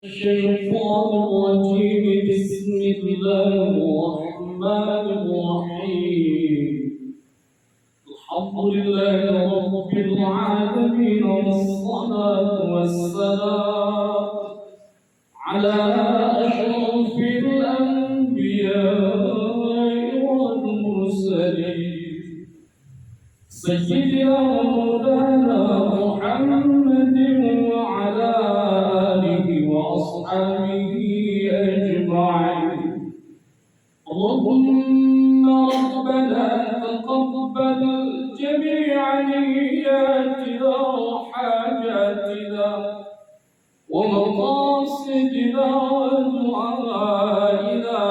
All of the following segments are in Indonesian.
الشيطان الرجيم بسم الله الرحمن الرحيم الحمد لله رب العالمين والصلاة والسلام على أشرف الأنبياء والمرسلين سيدنا مولانا محمد وعلى آله وأصحابه أجمعين اللهم ربنا تقبل جميع نياتنا وحاجاتنا ومقاصدنا ودعائنا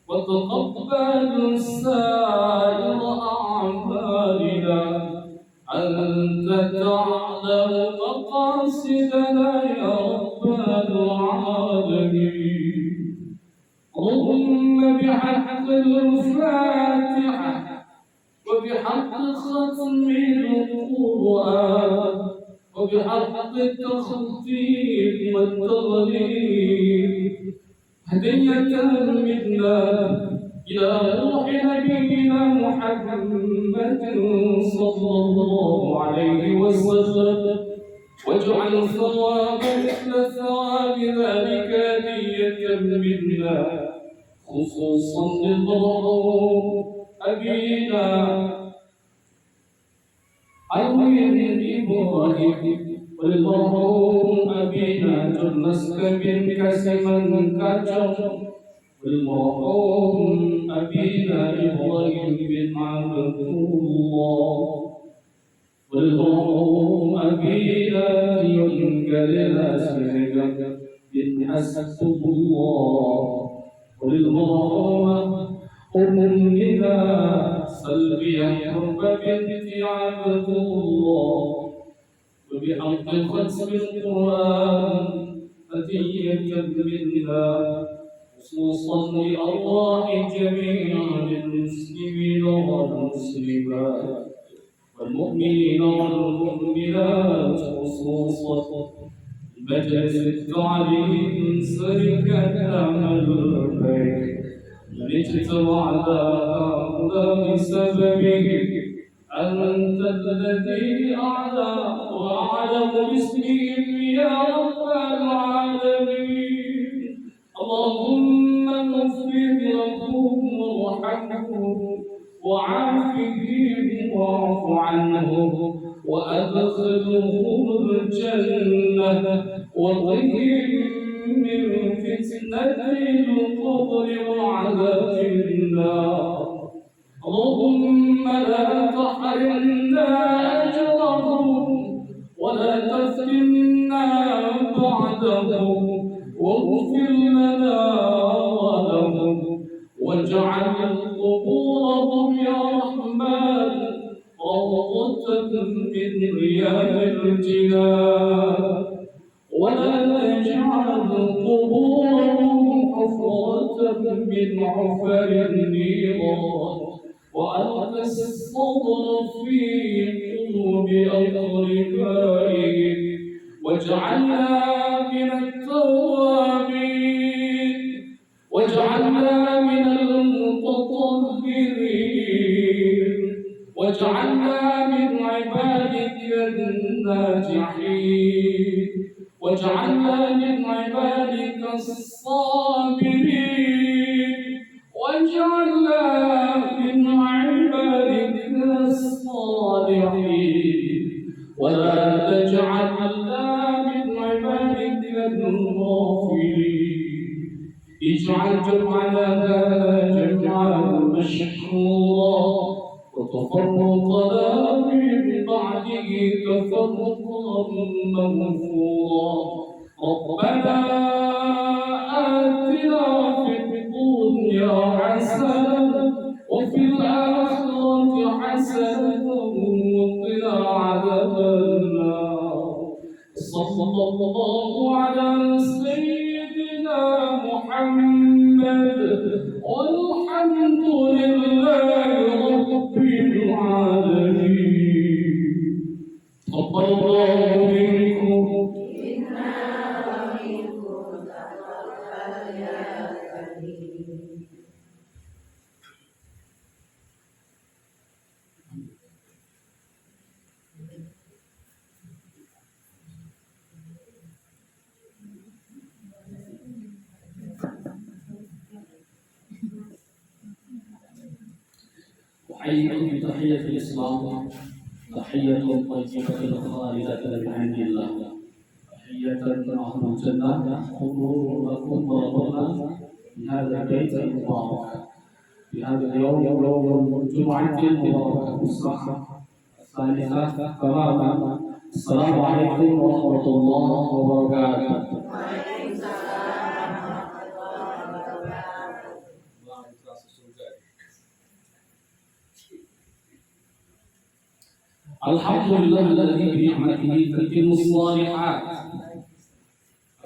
وتقبل سائر أعمالنا أنت تعلم مقاصدنا يا رب العالمين اللهم بحق الفاتحة وبحق ختم القرآن وبحق التخطيط والتغليب هدية منا إلى روح نبينا محمد صلى الله عليه وسلم واجعل ثواب مثل ثواب ذلك هدية منا خصوصا للمرحوم أبينا علي إبراهيم والمرحوم أبينا جرنسك بن كسما كاجر والمرحوم أبينا إبراهيم بن عبد الله والمرحوم أبينا ينقلنا سرقا بن حسب الله والمرحوم أمنا سلبيا حرب بنت عبد الله وبحق ختم القرآن هدية منا خصوصا لأرواح جميع المسلمين والمسلمات والمؤمنين والمؤمنات خصوصا مجلس التعليم سركة عمل الخير من اجتمع على هؤلاء بسببه أنت الذي أعلى وأعلم باسمهم يا رب العالمين اللهم اغفر لهم وارحمهم وعافهم واعف عنهم وأدخلهم الجنة وقهم من فتنة القبر وعذاب النار اللهم لا تحرمنا أجرهم ولا تفتنا بعدهم واغفر لنا ولهم واجعل قبورهم يا رحمن روضة من رياض الجنان ولا تجعل قبورهم حفرة من حفر النيران وألق الصبر في قلوب أقربائهم واجعلنا من التوابين واجعلنا من المتطهرين واجعلنا من عبادك الناجحين واجعلنا من عبادك الصابرين واجعلنا من عبادك الصالحين ولا تجعلنا من عبادك الغافلين اجعل جمعنا هذا جمعا مشكورا وتفرقنا من بعده تفرقا مغفورا ربنا آتنا في الدنيا حسنة وفي الآخرة حسنة وقنا عذاب النار صلى الله على سيدنا محمد والحمد لله رب العالمين تقبل الله منكم أحييكم بتحية الإسلام، تحية طيبة خالدة من عند الله، تحية أهل الجنة. حضور لكم وربنا في هذا البيت المبارك في هذا اليوم، يوم الجمعة المباركة الساعة الثالثة تماما. السلام عليكم ورحمة الله وبركاته. الحمد لله الذي بنعمته تتم الصالحات.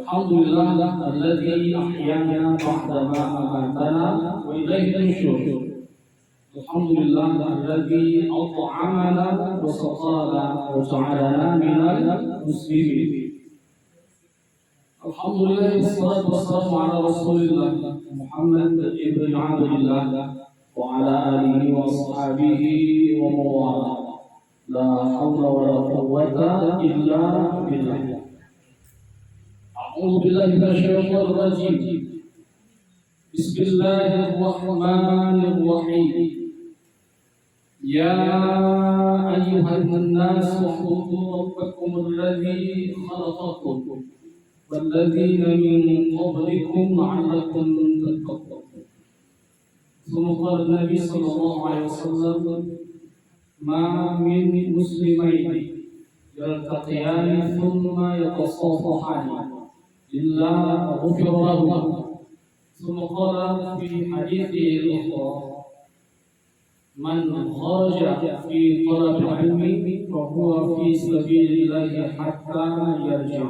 الحمد لله الذي أحيانا بعدما أماتنا وإليه النشور. الحمد لله الذي أطعمنا وسقانا وجعلنا من المسلمين. الحمد لله والصلاة والسلام على رسول الله محمد بن عبد الله وعلى آله وأصحابه ومن والاه. لا حول ولا قوة إلا بالله. أعوذ بالله من الشيطان الرجيم. بسم الله الرحمن الرحيم. يا أيها الناس اعبدوا ربكم الذي خلقكم والذين من قبلكم لعلكم تتقون. ثم قال النبي صلى الله عليه وسلم: ما من مسلمين يلتقيان ثم يتصافحان إلا غفر لهما. ثم قال في حديثه الأخرى: من خرج في طلب العلم فهو في سبيل الله حتى يرجع.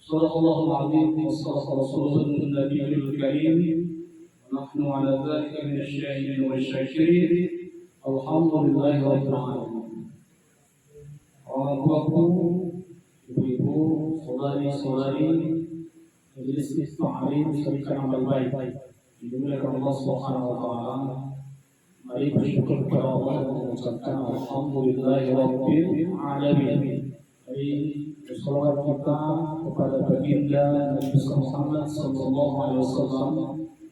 صدق الله العظيم وصدق رسوله النبي الكريم، ونحن على ذلك من الشاهدين والشاكرين. Alhamdulillah rabbil alamin. Orang tuaku, ibu-ibu, saudari-saudari, majelis ta'lim serikan amal baik dimuliakan Allah Subhanahu wa taala. Mari bersyukur kepada Allah dan mengucapkan alhamdulillah rabbil alamin. Mari bersolawat kita kepada baginda Nabi Muhammad sallallahu alaihi wasallam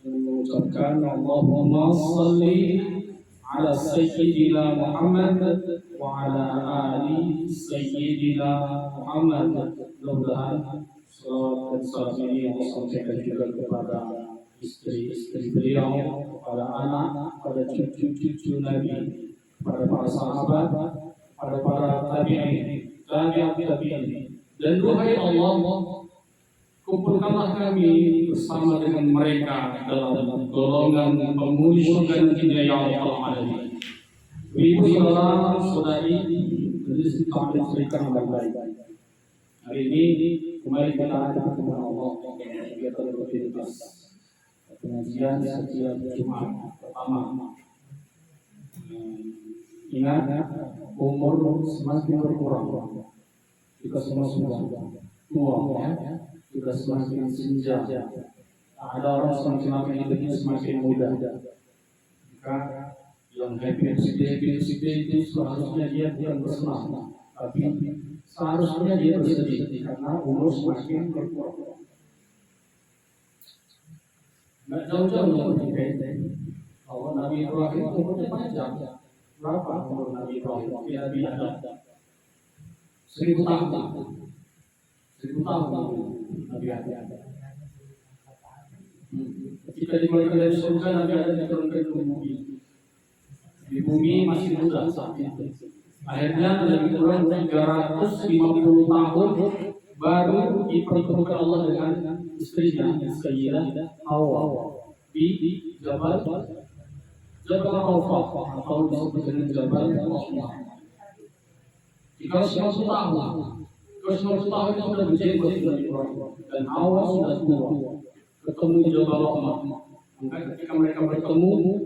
dan mengucapkan Allahumma shalli ala Sayyidina Muhammad wa ala ali Sayyidina Muhammad. Mudah-mudahan salawat dan salam ini Allah sampaikan juga kepada istri-istri beliau, kepada anak, kepada cucu-cucu Nabi, kepada para sahabat, kepada para tabi'in, tabi'in. Dan duhai Allah, kumpulkanlah kami bersama dengan mereka dalam golongan penghuni surga nantinya ya Rabbal Alamin. Ibu saudara saudari, majelis taklim serikan amal baik. Hari ini kembali kita bertemu Allah dengan kegiatan rutinitas pengajian setiap Jumat pertama. Ingat, umur semakin berkurang, kita semua sudah tua, sudah semakin senja. Ada orang semakin hidupnya semakin muda. Maka yang happy birthday itu seharusnya dia bukan bersenang, tapi seharusnya dia bersedih karena umur semakin berkurang. Nggak jauh-jauh dari bahwa Nabi Ibrahim umurnya panjang. Berapa umur Nabi Ibrahim? Nabi Adam 1000 tahun. 1000 tahun Nabi Adam. Ketika dikeluarkan dari surga, Nabi Adam diturunkan ke bumi. Di bumi masih muda saat itu. Akhirnya Nabi turun 350 tahun baru dipertemukan Allah dengan istrinya Sayyidah Hawa di Jabal Arafah atau disebut dengan Jabal Rahmah. 350 tahun. 350 tahun itu sudah berjenggot dan Hawa sudah tua. Ketemu di Jabal Rahmah. Maka ketika mereka bertemu,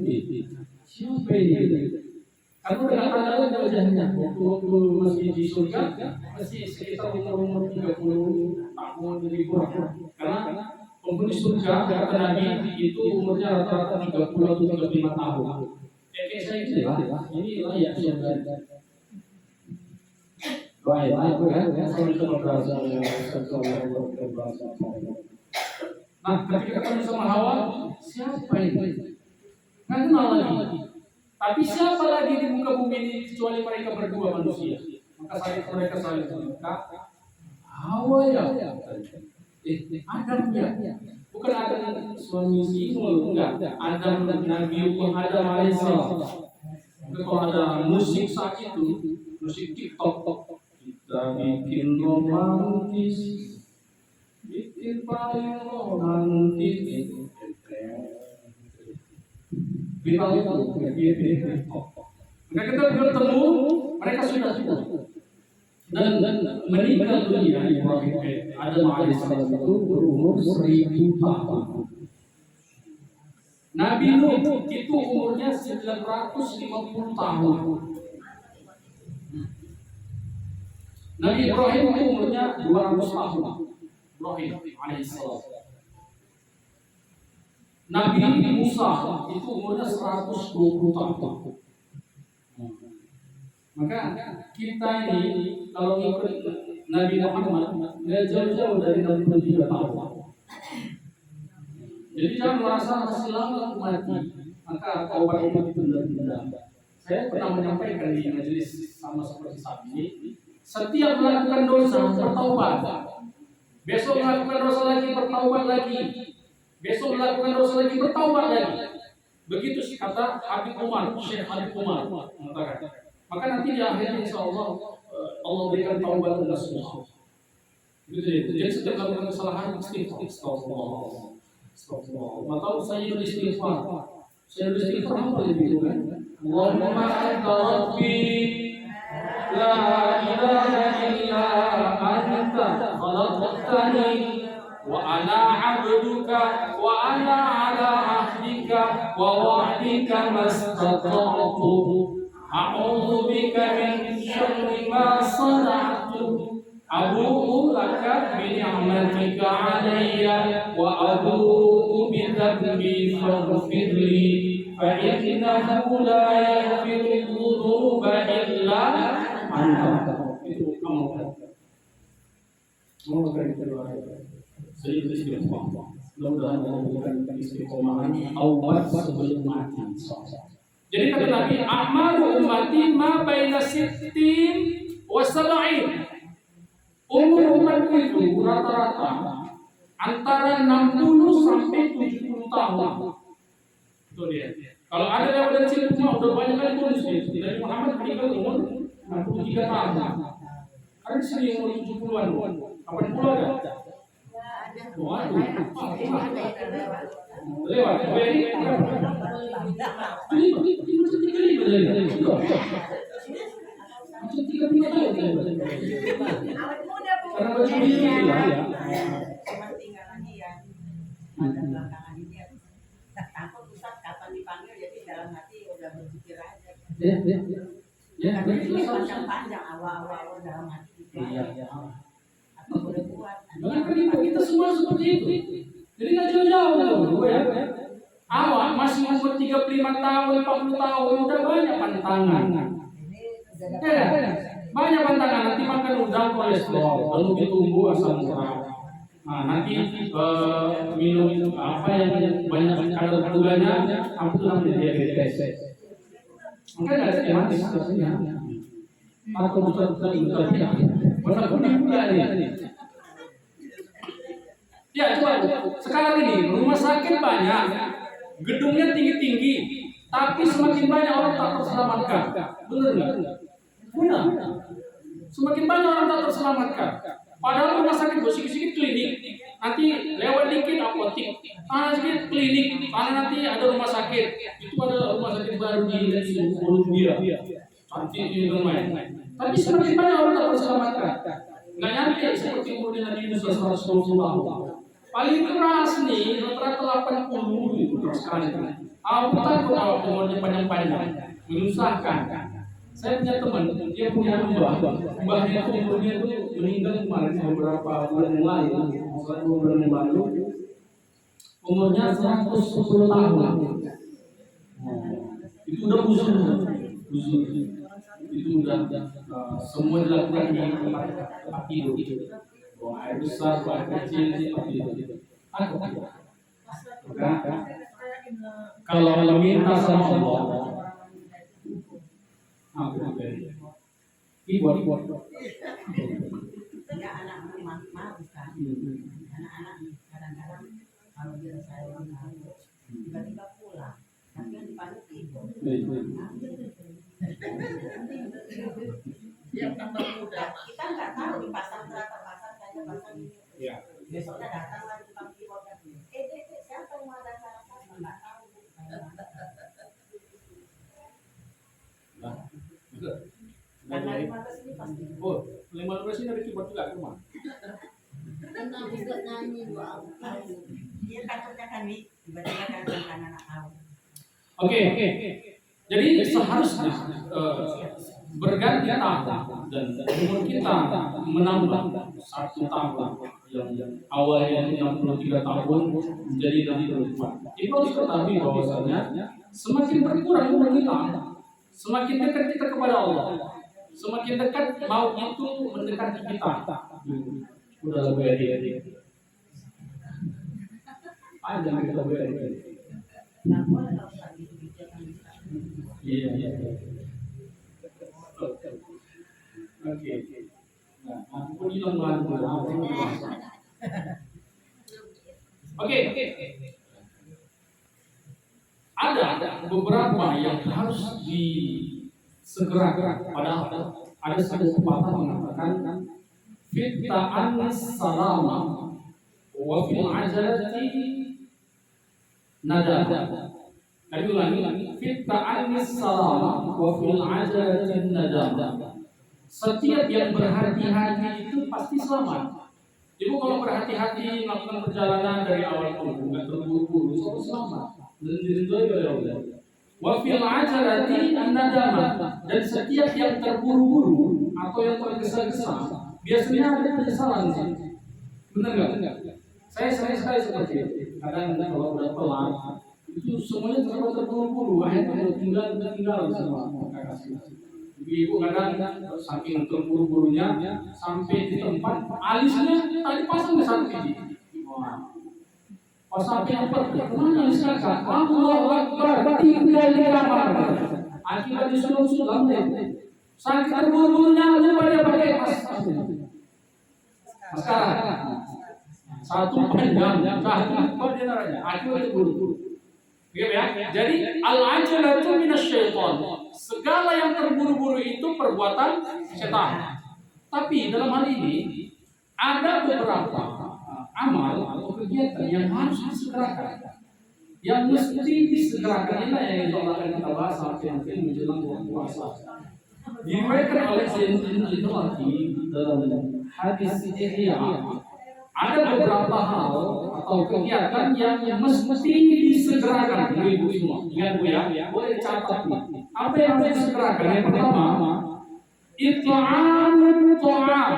siapa ini? Karena tidak ada wajahnya. Waktu masih di surga masih sekitar umur 30 tahun lebih kurang. Karena penghuni surga kata Nabi itu umurnya rata-rata 30 atau 35 tahun. Kayak saya gitu ya. Ini layak surga. Baik, saya mencoba bahasa Nah, ketika ketemu sama Hawa, siapa ini? Nggak kenal lagi. Tapi siapa lagi di muka bumi ini kecuali mereka berdua manusia? Maka mereka saling meminta Hawa ya. Adam ya. Bukan Adam suami istri, enggak. Adam Nabi Adam alaihissalam. Kalau ada musik saat itu, musik TikTok, kita bikin romantis, bikin paling romantis. Viral itu, mereka kita bertemu, mereka sudah dan meninggal dunia Ibrahim Adam alaihissalam itu berumur 1000 tahun. Nabi Nuh itu umurnya 950 tahun. Nabi Ibrahim itu umurnya 200 tahun. Ibrahim alaihissalam. Nabi Musa itu umurnya 120 tahun. Maka kita ini kalau ikut Nabi Muhammad nggak jauh-jauh dari 63 tahun. Jadi jangan merasa masih lama mati. Maka obat-obat itu tidak. Saya pernah menyampaikan di majelis sama seperti saat ini. Setiap melakukan dosa bertaubat. Besok melakukan dosa lagi bertaubat lagi. Besok melakukan dosa lagi bertaubat lagi. Begitu kata Habib Umar, Syekh Habib Umar mengatakan. Maka nanti di akhirnya insya Allah Allah berikan taubat untuk semua. Jadi setiap melakukan kesalahan istighfar. Astagfirullah. Maka saya beristighfar. Saya beristighfar apa itu kan? Allahumma anta rabbi la ilaha illa anta khalaqtani wa ana 'abduka wa ana 'ala 'ahdika wa wa'dika mastata'tu a'udzu bika min syarri ma sana'tu abu'u laka bi ni'matika 'alayya wa abu'u bi dhanbi faghfir li fa innahu la yaghfiru dhunuba illa anta. Itu kamu mau berdoa. Saya istighfar. Mudah-mudahan Allah memberikan istiqomahan awal sebelum mati. Jadi kata Nabi, amalu ummati ma baina sittin wa sab'in. Umur umatku itu rata-rata antara 60 sampai 70 tahun. Itu dia. Kalau ada yang dari sini udah banyak kali tulis dari Muhammad meninggal umur 63 tahun. Ada sini umur 70-an. 80 ada? Waduh, lewat. Karena baju ini ya. Tinggalan dia. Pada belakangan ini takut Ustaz kapan dipanggil, jadi dalam hati udah berpikir aja. Karena ini panjang-panjang awal-awal dalam hati gitu. Apa boleh buat? Kita semua seperti itu. Jadi nggak jauh-jauh ya. Awak masih umur 35 tahun, 40 tahun udah banyak pantangan. Banyak pantangan, nanti makan udang kolesterol, lalu ditunggu asam urat. Nah, nanti minum apa yang banyak kadar gulanya, itu namanya diabetes. Maka nggak ada manis sebenarnya. Atau bukan itu tidak. Benar gula ini. Ya coba sekarang ini rumah sakit banyak, gedungnya tinggi-tinggi, tapi semakin banyak orang tak terselamatkan. Benar nggak? Benar. Semakin banyak orang tak terselamatkan. Padahal rumah sakit sedikit klinik, nanti lewat dikit apotik, sedikit klinik, nanti ada rumah sakit. Itu ada rumah sakit baru di Columbia, cantik di rumah. Tapi semakin banyak orang tak terselamatkan. Nggak nyampe seperti umurnya Nabi Musa 120 tahun. Paling keras nih rata-rata 80 itu sekarang itu. Takut kalau umurnya panjang-panjang, menyusahkan. Saya punya teman, dia punya mbahnya itu umurnya itu meninggal kemarin beberapa bulan yang lalu, 1 bulan yang lalu. umurnya 110 tahun. Itu udah busuk. Itu udah semua dilakukan di tempat tidur. Buang air besar, buang air kecil, seperti itu. Maka kalau minta sama Allah, keyboard. Ya anak malu kan. Anak-anak kadang-kadang kalau dia saya tiba-tiba pulang, tapi yang dipanggil tidur. Yang tambah muda. Kita nggak tahu di pasar berapa pasar saja pasar ini. Besoknya datang lagi tukang keyboard kan. Siapa yang mau datang apa? Nggak tahu. Karena 15 ini pasti. Oh, 15 ini ada keyboard juga ke rumah. Karena bisa nyanyi doang. Dia takutnya kan nih tiba-tiba datang kan anak tahu. Oke. Jadi seharusnya berganti tahun dan umur kita menambah 1 tahun yang awalnya 63 tahun menjadi 64. Itu harus ketahui bahwasanya semakin berkurang umur kita, semakin dekat kita kepada Allah, semakin dekat mau itu mendekati kita. Udah lebih dari jangan kita beri. Nah, boleh kalau lagi kebijakan. Iya. Oke. Nah, aku hilang bahan. Oke. Ada beberapa yang harus disegerakan. Padahal ada satu pepatah mengatakan fitta'an salama wa fil ajalati nada. Lagi ulangi, fitta'an salama wa fil ajalati nada. Setiap yang berhati-hati itu pasti selamat. Ibu kalau berhati-hati melakukan perjalanan dari awal ke nggak terburu-buru, selalu selamat dan diridhoi oleh Allah. Wa fil ajalati an-nadamah, dan setiap yang terburu-buru atau yang tergesa-gesa biasanya ada penyesalan sih. Benar nggak? Saya sering sekali seperti itu. Kadang-kadang kalau udah pelan itu semuanya terlalu terburu-buru, akhirnya tinggal semua. Ibu kadang saking terburu-burunya sampai di tempat alisnya tadi pasang di satu gigi. Pas sampai tempat mana alis kakak? Allahu Akbar, tinggal di kamar. Akibat disuruh deh. Saking terburu-burunya lupa dia pakai maskara. Satu panjang, satu dia naranya. Akibat terburu-buru. Ya? Jadi al-ajalatu minasyaiton. Segala yang terburu-buru itu perbuatan setan. Tapi dalam hal ini ada beberapa amal atau kegiatan yang harus disegerakan, yang mesti disegerakan. Inilah yang Allah akan kita bahas sampai nanti menjelang bulan puasa. Diriwayatkan oleh Sayyidina Al-Tirmidzi dalam hadis Ihya, ada beberapa hal atau kegiatan yang mesti disegerakan, ibu semua. Ingat bu ya, boleh dicatat nih. Apa yang harus disegerakan? Yang pertama, it'amut ta'am,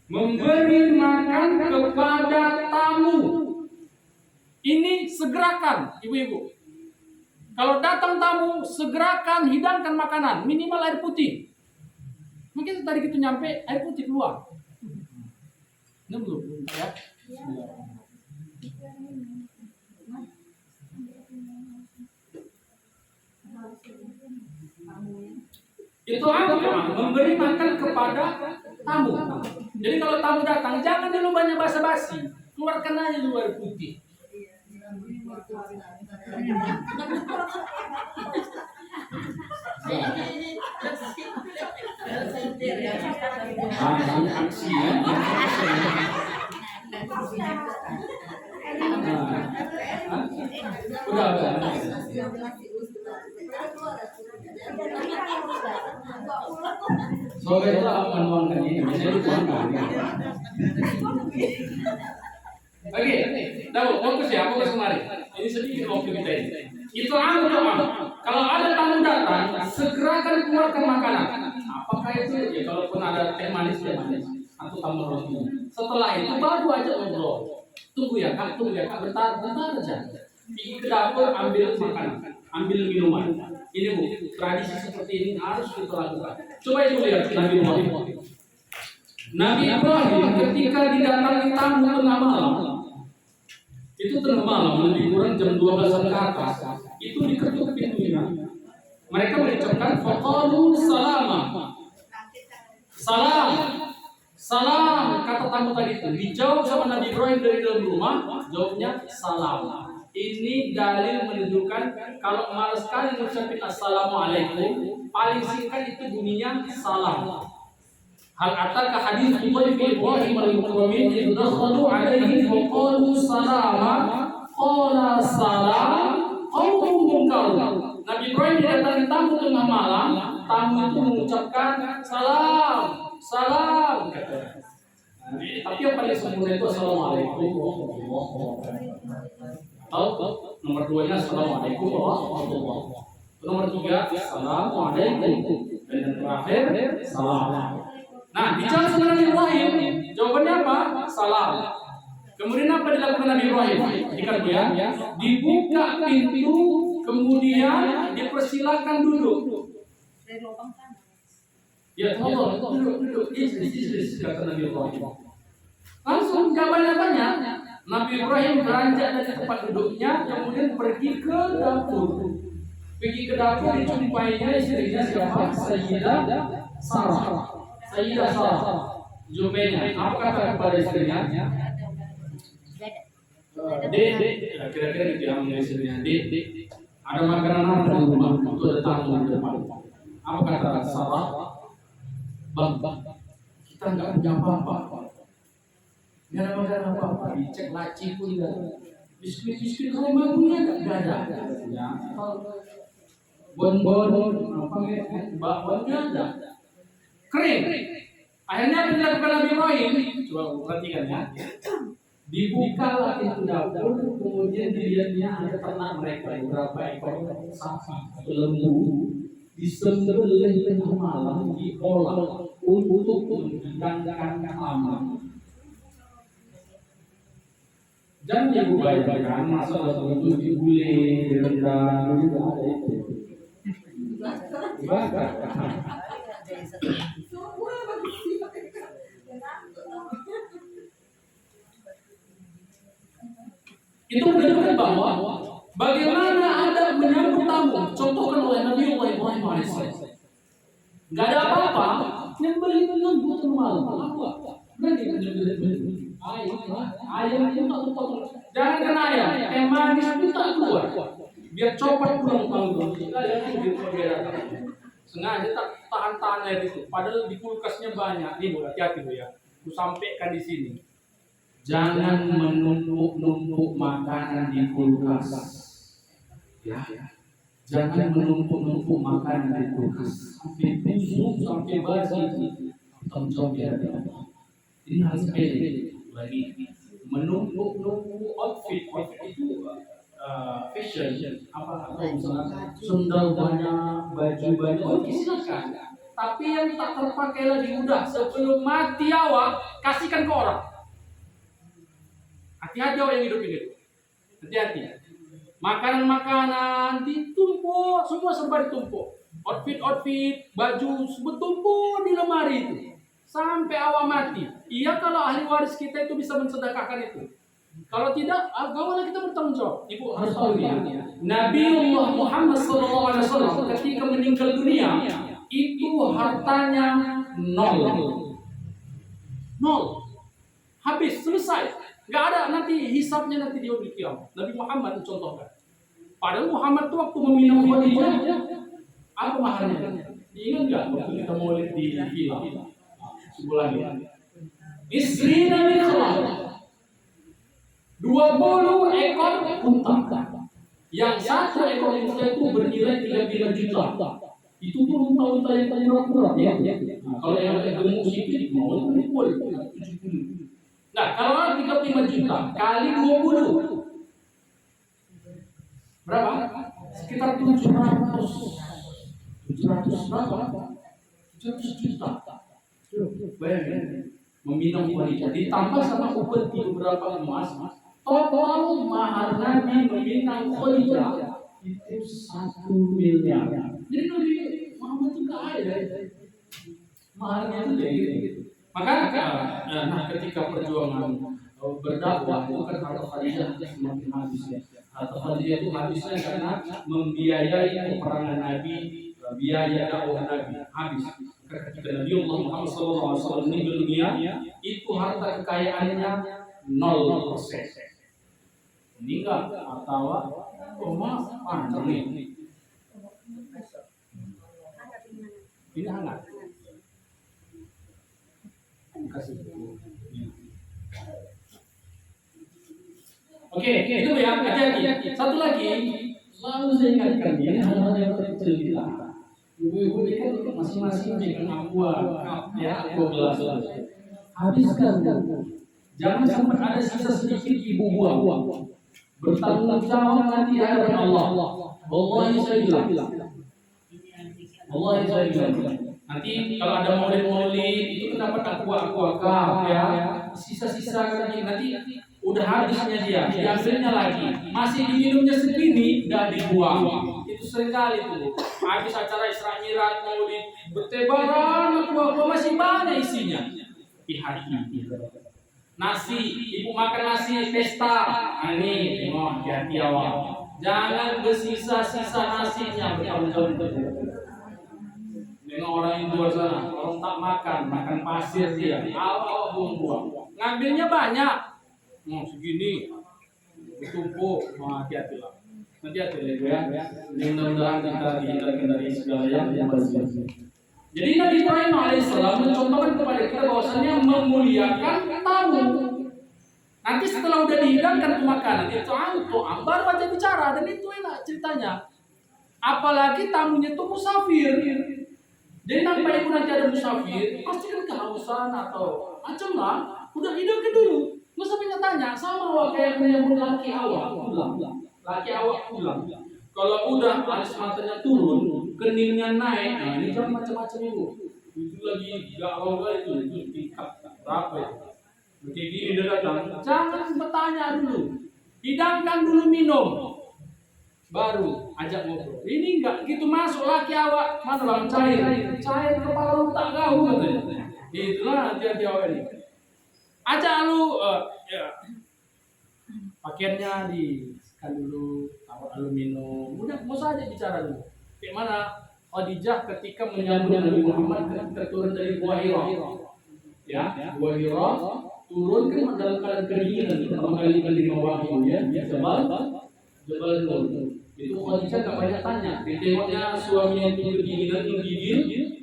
memberi makan kepada tamu. Ini segerakan, ibu-ibu. Kalau datang tamu, segerakan hidangkan makanan, minimal air putih. Mungkin tadi kita nyampe air putih keluar. Ini belum ya? Itu apa? Memberi makan kepada tamu. Jadi kalau tamu datang, jangan dulu banyak basa-basi, keluarkan aja dulu air putih. Aksi ya. Udah. Sore itu apa nuangkan ini? Jadi tuangkan. Oke, tahu fokus ya, fokus kemari. Ini sedikit waktu kita ini. Itu doa. Kalau ada tamu datang, segerakan keluarkan makanan. Apakah itu? Ya kalaupun ada teh manis atau tambah roti. Setelah itu baru aja ngobrol. Tunggu ya kak, bentar aja. Pergi ke dapur, ambil makanan, ambil minuman. Ini bu, tradisi seperti ini harus kita lakukan. Coba ibu lihat Nabi Ibrahim. Nabi Ibrahim ketika didatangi tamu tengah malam, itu tengah malam lebih kurang jam 12 ke atas, itu diketuk pintunya. Mereka mengucapkan faqalu salama. Salam kata tamu tadi itu dijawab sama Nabi Ibrahim dari dalam rumah, jawabnya salam. Ini dalil menunjukkan kalau malas sekali mengucapkan assalamualaikum, paling singkat itu bunyinya salam. Hal ataka hadis Ibrahim al-Mukramin idh dakhalu alaihi wa qalu salama qala salam qaumun munkarun. Nabi Ibrahim didatangi tamu tengah malam, tamu itu mengucapkan salam. Tapi yang paling sempurna itu assalamualaikum warahmatullahi wabarakatuh. Tahu? Nomor 2-nya assalamualaikum warahmatullahi wabarakatuh. Nomor 3 assalamualaikum. Dan yang terakhir salam. Nah, bicara sama Nabi Ibrahim, jawabannya apa? Salam. Kemudian apa dilakukan Nabi Ibrahim? Ikan ya, dibuka pintu, kemudian dipersilakan duduk. Dari lubang sana. Ya, Allah, duduk. Ijlis, kata Nabi Ibrahim. Langsung jawabannya tanya, Nabi Ibrahim beranjak dari tempat duduknya, kemudian pergi ke dapur. Dijumpainya istrinya siapa? Sayyidah Sarah. Jumpainya. Apa kata kepada istrinya? Dek, kira-kira gitu ya istrinya. Dek, ada makanan apa di rumah? Itu ada tamu di depan. Apa kata Sarah? Bang, kita nggak punya apa-apa. Nggak ada makanan apa-apa. Dicek laci pun nggak ada. Biskuit rumah punya nggak ada. Ya. Bon, apa ya? Bakwannya ada. Kering. Akhirnya apa dilakukan Nabi Ibrahim? Coba perhatikan ya. Dibukalah pintu dapur, kemudian dilihatnya ada ternak mereka beberapa ekor sapi, lembu, disembelih tengah malam, diolah untuk menghidangkan aman. Jangan ibu bayangkan masa waktu itu dibully, direndam, juga ada itu. Dibakar. Itu menunjukkan bahwa bagaimana ada menyambut tamu, contohkan oleh Nabi Ibrahim alaihissalam. Nggak ada apa-apa, yang beli buat malam. Apa? Berarti ayam itu tak potong. Jangan kena ayam, yang manis itu tak keluar. Biar copot pulang panggung. Sengaja tak tahan air itu. Padahal di kulkasnya banyak. Nih bu, hati-hati bu ya. Aku sampaikan di sini. Jangan menumpuk makanan di kulkas. Ya. Jangan menumpuk makanan di kulkas. Sampai busuk, sampai basi. Tolong ya. Ini harus sepele. Lagi menumpuk outfit itu fashion. Apa misalnya sendal banyak, baju banyak. Oke, silakan. Tapi yang tak terpakai lagi udah sebelum mati awak kasihkan ke orang. Hati-hati yang hidup ini. Hati-hati. Makanan ditumpuk, semua serba ditumpuk. Outfit, baju bertumpuk di lemari itu. Sampai awak mati. Iya kalau ahli waris kita itu bisa mensedekahkan itu. Kalau tidak, bagaimana kita bertanggung jawab? Ibu harus tahu ya. Nabi Muhammad SAW ketika meninggal dunia, itu hartanya nol. Habis, selesai. Nggak ada nanti hisabnya nanti di hari kiamat. Nabi Muhammad contohkan. Padahal Muhammad itu waktu meminum Khadijah, apa mahalnya? Ingat nggak waktu kita mau lihat di film sebulan ini? Istri Nabi Muhammad 20 ekor unta. Yang satu ekor unta itu bernilai 35 juta. Itu pun unta-unta yang murah-murah ya. Kalau yang gemuk sedikit mau kumpul 70. Nah, kalau 35 juta kali 20 berapa? Sekitar 700 berapa? 700 juta. Bayangin, meminum wanita ditambah sama upeti beberapa emas, Total mahar Nabi meminang Khadijah itu 1 miliar. Jadi Nabi Muhammad itu kaya, maharnya itu kayak gitu. Maka ketika perjuangan berdakwah itu kan harta Khadijah semakin habis ya. Harta Khadijah itu habisnya karena membiayai peperangan Nabi, biaya dakwah Nabi habis. Ketika Nabi Muhammad SAW meninggal dunia, itu harta kekayaannya 0%. Meninggal atau panjang nih. Ini hangat. Kasih. Oke, itu ya, hati-hati. Satu lagi, selalu saya ingatkan ini hal-hal yang kecil kita. Ibu-ibu ini kan masing-masing dengan ya, 12. Habiskan. Jangan sampai ada sisa sedikit ibu buang. Bertanggung jawab nanti di hadapan Allah. Wallahi saya bilang. Nanti kalau ada maulid itu kenapa tak kuat ya? Sisa-sisa nanti udah habisnya dia, diambilnya lagi, masih diminumnya segini, dah dibuang. Itu seringkali tuh. Habis acara Isra Mi'raj maulid, bertebaran aqua masih banyak isinya. Hati-hati. Nasi, ibu makan nasi pesta. Ini tengok hati-hati awak. Jangan bersisa-sisa nasinya bertahun-tahun. Dengan orang yang luar sana, orang tak makan pasir dia. Awak buang-buang. Ngambilnya banyak. Segini bertumpuk. Hati-hati lah. Hati-hati lah ya. Mudah-mudahan kita dihindarkan dari segala yang berbahaya. Jadi Nabi Ibrahim alaihissalam mencontohkan kepada kita bahwasannya memuliakan tamu. Nanti setelah udah dihidangkan ke makanan itu baru aja bicara, dan itu enak ceritanya. Apalagi tamunya itu musafir. Jadi nampak ibu nanti ada musafir, pasti kan kehausan atau macam lah. Udah hidangkan dulu. Nggak usah tanya, sama awak kayak menyambut laki awak pulang. Laki awak pulang. Kalau udah alis matanya turun, keningnya naik, nah ini kan macam-macam itu. Itu lagi galau itu tingkat berapa itu? Kayak gini dia datang, jangan bertanya dulu, hidangkan dulu minum, baru ajak ngobrol. Ini enggak gitu masuk laki awak, mana bang cair kepala lu tak tahu katanya. Itulah hati-hati awak ini. Ajak lu, pakaiannya disekan dulu. Minum, udah mau saja bicara dulu. Bagaimana Khadijah ketika menyambut Nabi Muhammad ketika turun dari Gua Hira, ya, Gua Hira turun ke dalam keadaan kedinginan, pertama kali menerima wahyu ya, Jabal Nur. Itu Khadijah gak banyak tanya, ditengoknya suaminya itu kedinginan, menggigil,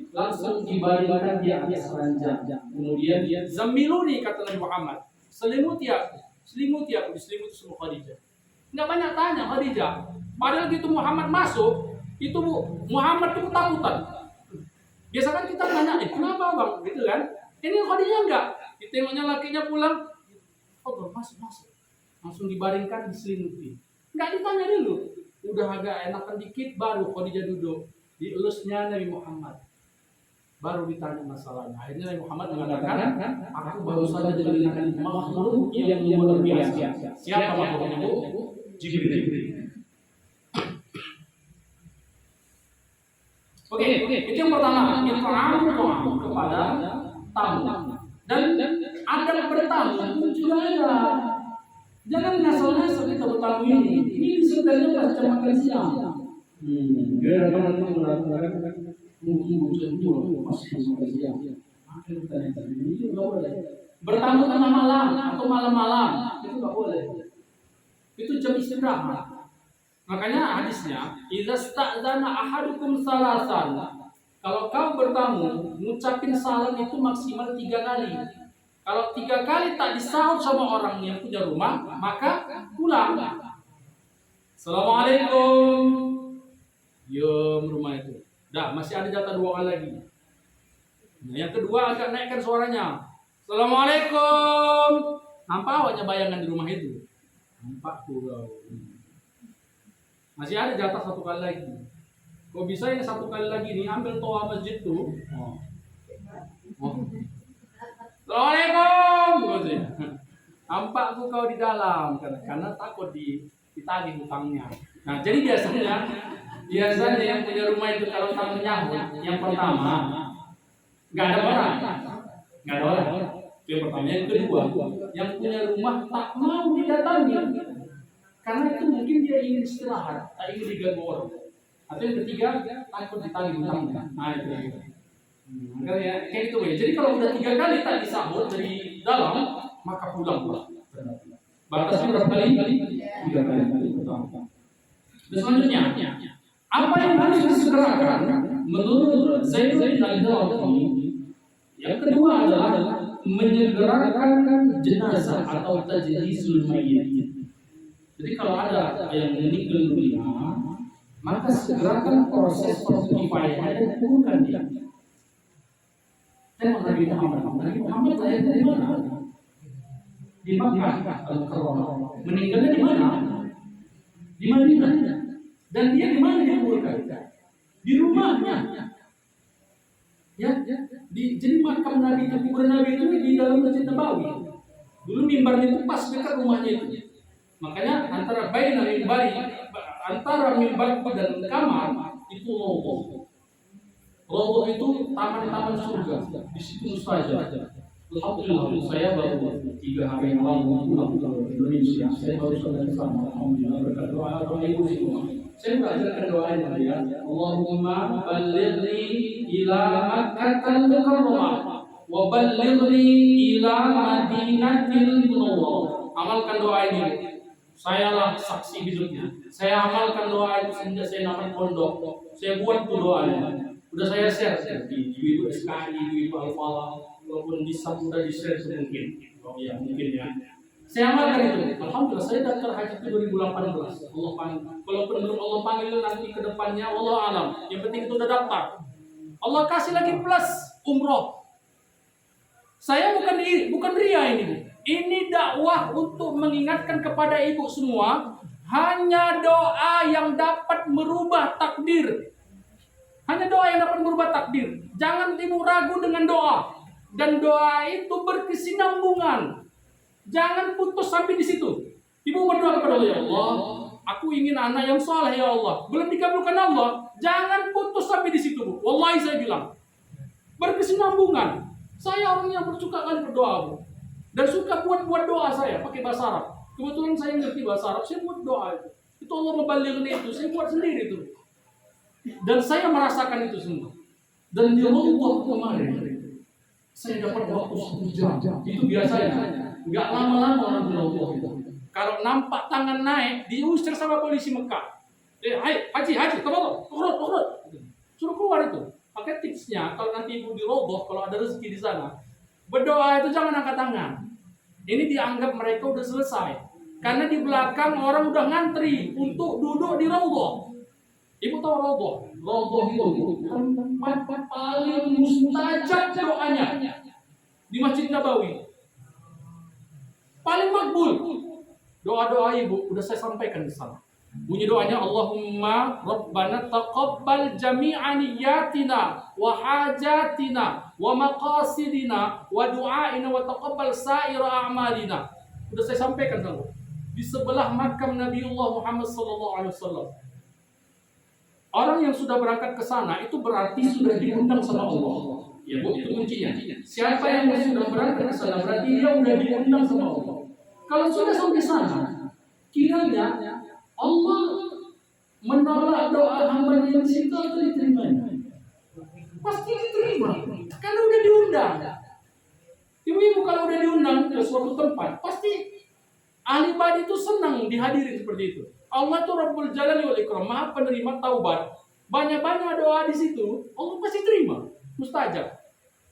langsung dibaringkan di atas ranjang. Kemudian dia zamiluni kata Nabi Muhammad, selimuti aku, diselimuti semua Khadijah. Nggak banyak tanya Khadijah. Padahal gitu Muhammad masuk, itu Muhammad itu ketakutan. Biasa kan kita nanya, kenapa bang? Gitu kan? Ini Khadijah enggak. Ditengoknya lakinya pulang, masuk. Langsung dibaringkan, diselimuti. Nggak ditanya dulu. Udah agak enakan dikit, baru Khadijah duduk. Dielusnya Nabi Muhammad. Baru ditanya masalahnya. Akhirnya Nabi Muhammad mengatakan, aku baru saja diberikan makhluk yang luar biasa. Siapa makhluk itu? Jibril. Oke, itu yang pertama. It'am kepada tamu. Dan adab bertamu juga ada. Jangan ngasal-ngasal kita bertamu ini. Ini sebenarnya macam makan siang. Dia datang mungkin masih makan siang. Ini juga boleh. Bertamu tengah malam atau malam-malam itu nggak boleh. Itu jam istirahat. Makanya hadisnya, idza sta'dzana ahadukum salasan. Kalau kau bertamu, ngucapin salam itu maksimal 3 kali. Kalau 3 kali tak disahut sama orang yang punya rumah, maka pulang. Assalamualaikum. Diam rumah itu. Dah, masih ada jatah 2 kali lagi. Nah, yang kedua agak naikkan suaranya. Assalamualaikum. Nampak awaknya bayangan di rumah itu? Nampak tuh. Masih ada jatah 1 kali lagi. Kok bisa yang 1 kali lagi nih ambil toa masjid tuh. Assalamualaikum. Nampak aku kau di dalam karena takut ditagih hutangnya. Nah, jadi biasanya yang punya rumah itu kalau tamu menyambut, yang pertama nggak ada orang. Itu yang pertama. Yang kedua, yang punya rumah tak mau didatangi karena itu mungkin dia ingin istirahat, tak ingin diganggu orang. Atau yang ketiga, takut ditagih hutangnya. Nah, itu. Kayak gitu ya. Jadi kalau udah 3 kali tak disambut dari dalam, maka pulang. Batasnya berapa kali? 3 kali. Dan selanjutnya, apa yang harus disegerakan menurut Zaid bin Al-Harawi? Yang kedua adalah menyegerakan jenazah atau tajhizul mayyit. Jadi kalau ada yang meninggal dunia, maka segerakan proses kifayah dan kuburkan dia. Nabi Muhammad lahir dari mana? Di Makkah Al-Mukarramah. Meninggalnya di mana? Di Madinah. Dan dia di mana dikuburkan? Di rumahnya. Ya, jadi makam Nabi itu, kuburan Nabi itu di dalam Masjid Nabawi. Dulu mimbarnya itu pas dekat rumahnya itu. Makanya antara mimbar dan kamar itu roboh. Roboh itu taman-taman surga. Di situ mustajab. Alhamdulillah, saya baru 3 hari yang lalu pulang ke Indonesia. Saya baru saja sama. Alhamdulillah berkat doa ibu di rumah. Saya belajarkan doanya dia. Allahumma ballighni ila Makkah al-Mukarramah wa ballighni ila Madinatil Munawwarah. Amalkan doa ini. Sayalah saksi hidupnya. Saya amalkan doa itu sejak saya namanya pondok. Saya buat tuh doanya. Udah saya share di ibu SKI, ibu Al-Falah, walaupun udah di-share mungkin. Oh ya, mungkin ya. Saya amalkan itu. Alhamdulillah saya daftar haji itu 2018. Allah panggil. Walaupun belum Allah panggil nanti ke depannya, Allah alam. Yang penting itu udah daftar. Allah kasih lagi plus umroh. Saya bukan ria ini. Ini dakwah untuk mengingatkan kepada ibu semua, hanya doa yang dapat merubah takdir. Hanya doa yang dapat merubah takdir. Jangan ibu ragu dengan doa. Dan doa itu berkesinambungan. Jangan putus sampai di situ. Ibu berdoa kepada Allah, ya Allah, aku ingin anak yang saleh ya Allah. Belum dikabulkan Allah. Jangan putus sampai di situ, Bu. Wallahi saya bilang. Berkesinambungan. Saya orang yang bersuka kali berdoa, Bu. Dan suka buat doa saya pakai bahasa Arab. Kebetulan saya ngerti bahasa Arab, saya buat doa itu. Itu Allah membalighni itu, saya buat sendiri itu. Dan saya merasakan itu semua. Dan di Allah kemarin saya dapat waktu 1 jam. Itu biasanya. Enggak lama-lama orang di Allah itu. Kalau nampak tangan naik, diusir sama polisi Mekah. Hai, haji, turun. Suruh keluar itu. Pakai tipsnya, kalau nanti ibu di Roboh, kalau ada rezeki di sana, berdoa itu jangan angkat tangan. Ini dianggap mereka udah selesai. Karena di belakang orang udah ngantri untuk duduk di Roboh. Ibu tahu Roboh? Roboh itu tempat paling mustajab doanya di Masjid Nabawi. Paling makbul. Doa-doa ibu udah saya sampaikan di sana. Bunyi doanya, Allahumma Rabbana taqabbal jami'a niyatina wa hajatina wa maqasidina wa du'aina wa taqabbal sa'ira a'malina. Udah saya sampaikan sama. Di sebelah makam Nabiullah Muhammad sallallahu alaihi wasallam. Orang yang sudah berangkat ke sana itu berarti sudah diundang sama Allah. Ya Bu, itu kuncinya. Siapa yang sudah berangkat ke sana berarti dia sudah diundang sama Allah. Kalau sudah sampai sana, kiranya Allah menolak doa hamba yang situ atau diterimanya? Pasti diterima. Karena udah diundang. Ibu-ibu kalau udah diundang ke suatu tempat, pasti ahli ibadah itu senang dihadiri seperti itu. Allah itu Rabbul Jalali wal Ikram, Maha penerima taubat. Banyak-banyak doa di situ, Allah pasti terima, mustajab.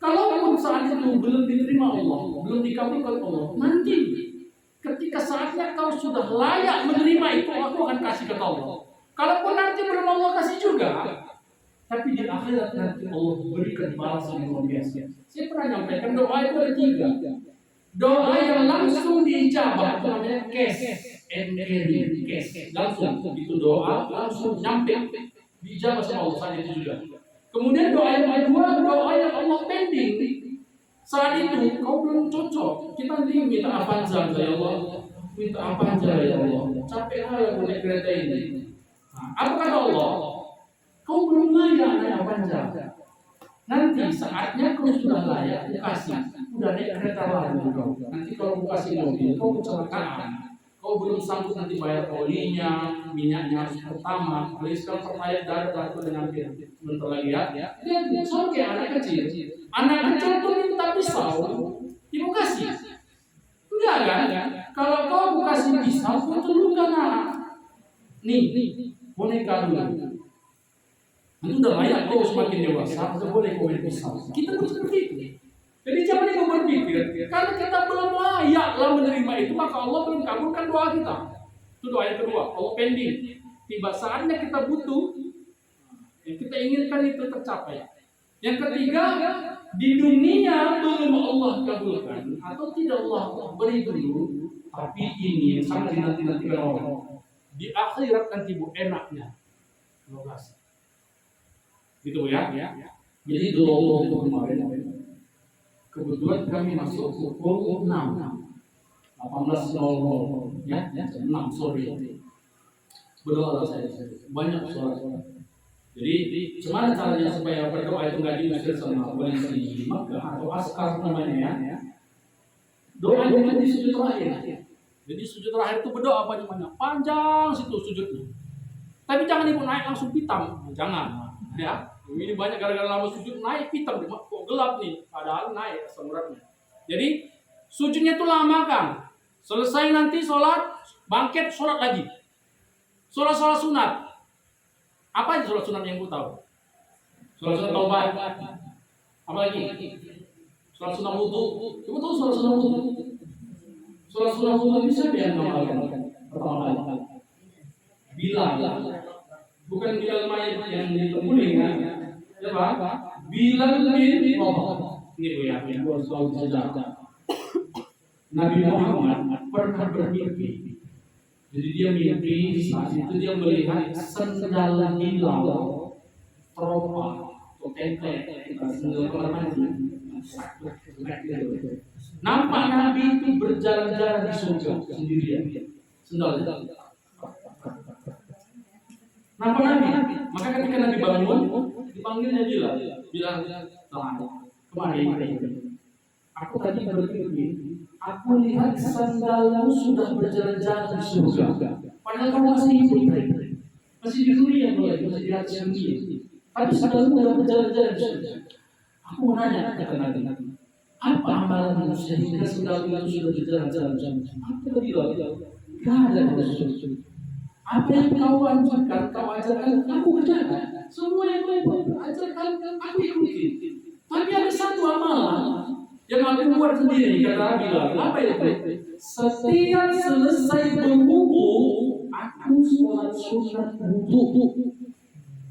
Kalau saat itu belum diterima Allah, belum dikabulkan Allah, nanti ketika saatnya kau sudah layak menerima itu, aku akan kasih ke Allah. Kalaupun nanti belum Allah kasih juga, tapi di akhirat nanti Allah berikan balasan yang luar biasa. Saya pernah nyampaikan doa itu ada 3. Doa yang langsung diijabah itu namanya cash. Langsung itu doa langsung nyampe dijawab sama Allah saat itu juga. Kemudian doa yang kedua, doa yang Allah pending Saat itu kau belum cocok. Kita nanti minta Avanza ya Allah, minta Avanza ya Allah. Capek kali aku naik kereta ini. Nah, apa kata Allah? Kau belum layak naik Avanza. Nanti saatnya kau sudah layak, aku kasih. Udah naik kereta lalu kau. Nanti kalau aku kasih mobil, kau kecelakaan. Kau belum sanggup nanti bayar olinya, minyaknya harus pertama. Kalau sekarang pertanyaan darat dengan bentar lagi ya. Dia sama kayak anak kecil. Anak kecil tuh minta pisau, ibu kasih. Enggak kan? Kalau kau aku kasih pisau, kau terluka nak. Nih, boneka dulu. Itu udah layak kau semakin dewasa, udah boleh kau main pisau. Kita pun seperti itu. Jadi jangan kau berpikir, karena kita belum layaklah menerima itu, maka Allah belum kabulkan doa kita. Itu doa yang kedua, Allah pending. Tiba saatnya kita butuh, yang kita inginkan itu tercapai. Yang ketiga, di dunia belum Allah kabulkan atau tidak Allah beri dulu, tapi ini yang sangat dinanti-nantikan orang. Di akhirat nanti bu enaknya, 12. Gitu ya. Jadi doa itu kemarin. Kebetulan kami masuk pukul 6, 18.00 ya, 6 sore. Berdoa saya banyak suara. Jadi gimana caranya supaya berdoa itu nggak diusir sama polisi Makkah atau askar namanya ya? Doa itu di sujud terakhir. Jadi sujud terakhir itu berdoa banyak panjang situ sujudnya. Tapi jangan ibu naik langsung pitam, jangan ya. Ini banyak gara-gara lama sujud naik pitam, kok gelap nih, padahal naik asam uratnya. Jadi sujudnya itu lama kan. Selesai nanti sholat, bangkit sholat lagi. Sholat sunat. Apa aja sholat sunat yang ku tahu? Sholat sunat taubat. Apa lagi? Sholat sunat wudu. Kamu tahu sholat sunat wudu? Sholat sunat wudu ini siapa yang ngamalkan pertama kali? Bilal. Bukan Bilal mayat yang ditemuin kan? Siapa? Bilal bin Rabah. Ini bu ya, yang gua selalu saja. Nabi Muhammad pernah bermimpi. Jadi dia mimpi saat itu dia melihat sendal Bilal teropah atau template sendal kamar mandi. Nampak Nabi itu berjalan-jalan di surga sendirian. Sendal. Nampak Nabi. Maka ketika Nabi bangun, dipanggilnya Bilal. Bilal, kemari. Aku tadi berpikir, aku lihat sandalmu sudah berjalan-jalan di surga. Padahal kamu masih hidup, masih di dunia, masih di atas dunia. Tapi sandalmu sudah berjalan-jalan di surga. Aku mau nanya kata Nabi, apa amalanmu sehingga sandalmu itu sudah berjalan-jalan di surga? Apa Bilal? Gak ada sesuatu. Apa yang kau anjurkan, kau ajarkan, aku kerjakan. Semua yang kau ajarkan, aku ikuti. Tapi ada satu amalan yang aku buat sendiri, kata Bilal. Apa itu? Setiap selesai berwudu, aku sholat sunat wudu.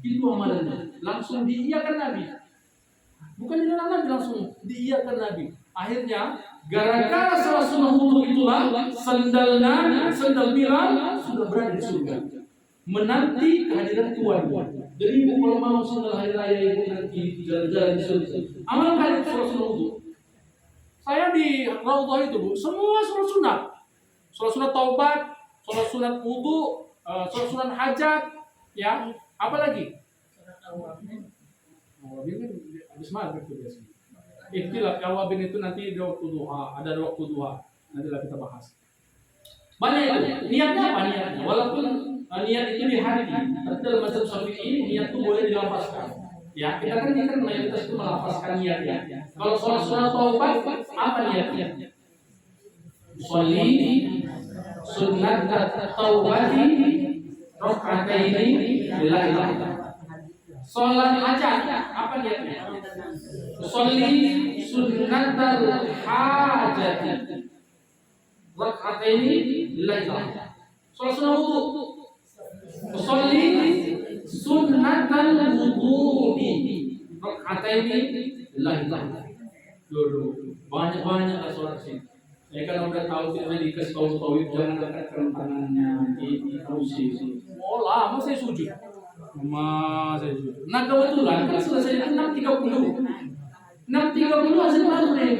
Itu amalannya. Langsung diiyakan Nabi. Bukan dilarang Nabi, langsung diiyakan Nabi. Akhirnya, gara-gara sholat sunat wudu itulah, sendal Bilal sudah berada di surga. Menanti kehadiran Tuhan. Jadi ibu kalau mau sendal hari raya ibu nanti jalan-jalan di surga. Amal kali sholat sunat wudu. Saya di Raudhah itu bu, semua sholat sunat. Sholat sunat taubat, sholat sunat wudu, sholat sunat hajat, ya. Apa lagi? Awabin kan habis maghrib itu biasanya. Ikhtilaf awabin itu nanti ada waktu duha, nanti lah kita bahas. Banyak itu. Niatnya apa niatnya? Walaupun niat itu di hati, tapi dalam mazhab Syafi'i niat itu boleh dilafazkan. Ya, kita kan mayoritas itu melafazkan niat ya. Kalau sholat sunat taubat, apa niatnya? Sholli sunat taubati rakaataini lillahi. Sholat hajat, apa niatnya? Sholli sunat hajati rakaataini lillahi. Sholat sunat wudu. Sholli sunnatal wudu'i rakaataini lillahi. Banyak sholat sih. Saya kan udah tahu sih, dikasih tahu jangan dekat kerentanan di kursi. Oh lama saya sujud. Nah kebetulan kan selesai 6.30. 6.30 azan maghrib.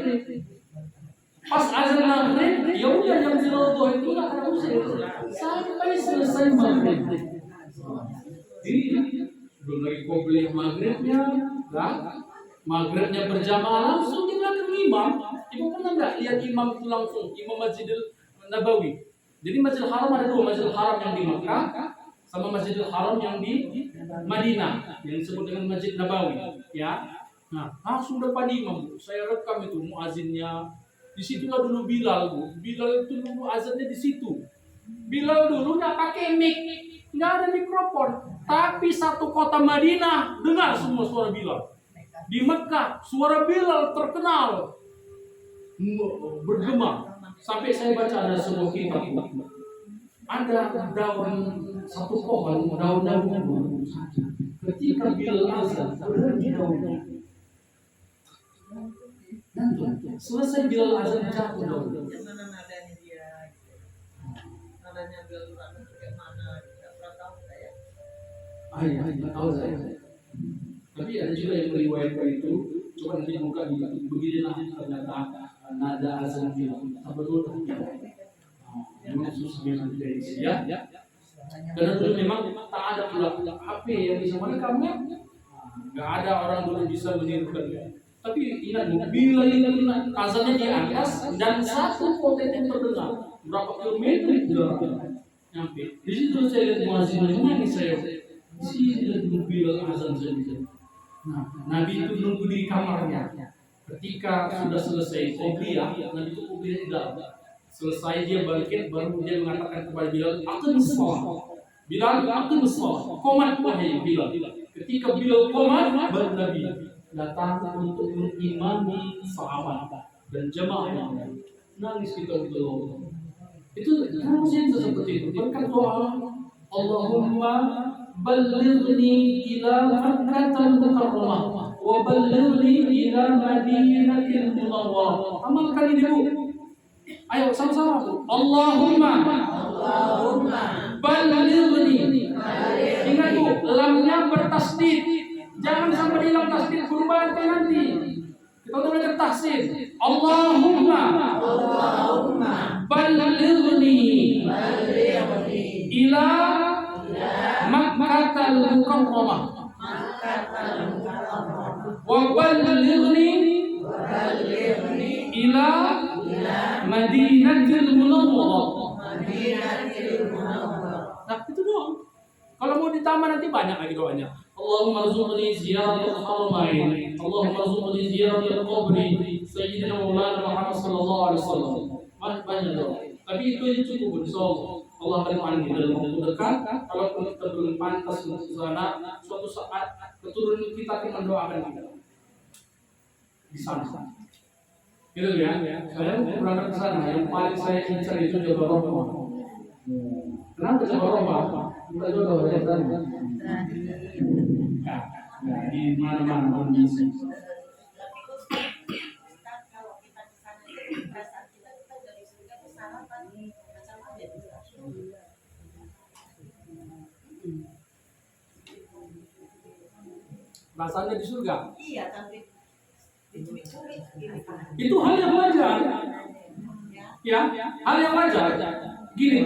Pas azan maghrib, ya udah yang di roboh itu nggak akan usir sampai selesai maghrib. Jadi belum lagi kau beli maghribnya, kan? Maghribnya berjamaah langsung di belakang imam. Ibu pernah nggak lihat imam itu langsung imam Masjidil Nabawi? Jadi Masjidil Haram ada dua, Masjidil Haram yang di Makkah sama Masjidil Haram yang di Madinah yang disebut dengan Masjid Nabawi, ya. Nah, langsung depan imam, Bu. Saya rekam itu muazinnya. Di situlah dulu Bilal, Bu. Bilal itu dulu azannya di situ. Bilal dulu nggak pakai mic, nggak ada mikrofon, tapi satu kota Madinah dengar semua suara Bilal. Di Mekah suara Bilal terkenal bergema. Sampai saya baca ada sebuah kitab, ada daun satu pohon, daun-daunnya ketika Bilal azan berhenti daunnya. Selesai Bilal azan jatuh daun. Yang mana nadanya dia? Nadanya Bilal azan kayak mana? Tidak pernah tahu saya. Nggak tahu saya. Tapi ada juga yang meriwayatkan itu. Coba nanti buka di beginilah ternyata nada azan Bilal. Betul tak? Memang susah memang dari ya. Karena dulu memang tak ada pula HP yang bisa merekamnya. Nggak ada orang dulu bisa menirukan. Tapi ingat, bila azannya di atas dan satu kota itu terdengar berapa kilometer itu nyampe. Di situ saya lihat muazzinnya nangis saya. Di sini lihat mobil azan saja. Nah, Nabi itu nunggu di kamarnya. Ketika sudah selesai qobliyah, Nabi itu qobliyah tidak. Selesai dia bangkit, baru dia mengatakan kepada Bilal, "Aqimus shalah." Bilal, "Aqimus shalah." Qomat wahai Bilal. Ketika Bilal qomat, baru Nabi datang untuk mengimami sahabat dan jemaah. Nangis kita itu. Itu harusnya seperti itu. Berkat doa, Allahumma ballighni ila Makkah al-Mukarramah wa ballighni ila Madinatil Munawwarah. Amalkan ini, Bu. Ayo sama-sama. Allahumma ballighni. Ingat, Bu, lamnya bertasdid. Jangan sampai hilang tasdid kurban nanti. Kita udah belajar tahsin. Allahumma ballighni ila Makkah al-Mukarramah wa ballighni ila Madinatil Munawwarah. Nah, itu doang. Kalau mau ditambah nanti banyak lagi doanya. Allahumma rzuqni ziyaratul haramain. Allahumma rzuqni ziyaratul qabri Sayyidina Maulana Muhammad sallallahu alaihi wasallam. Banyak doa. Tapi itu aja cukup, insyaallah. Allah akan panggil dalam waktu dekat. Kalau kita belum pantas untuk ke sana, suatu saat keturunan kita akan mendoakan kita di sana. Gitu ya. Saya berangkat ke sana. Yang paling saya incar itu Jabaromah. Kenapa Jabaromah? Kita juga udah tahu. Nah, di mana-mana kondisi. Tapi Ustaz, kalau kita di sana itu perasaan kita dari surga itu salah kan? Macam apa ya? Perasaannya di surga. Iya, tapi dicuri-curi gini kan. Itu hal yang wajar. Ya, hal yang wajar. Gini.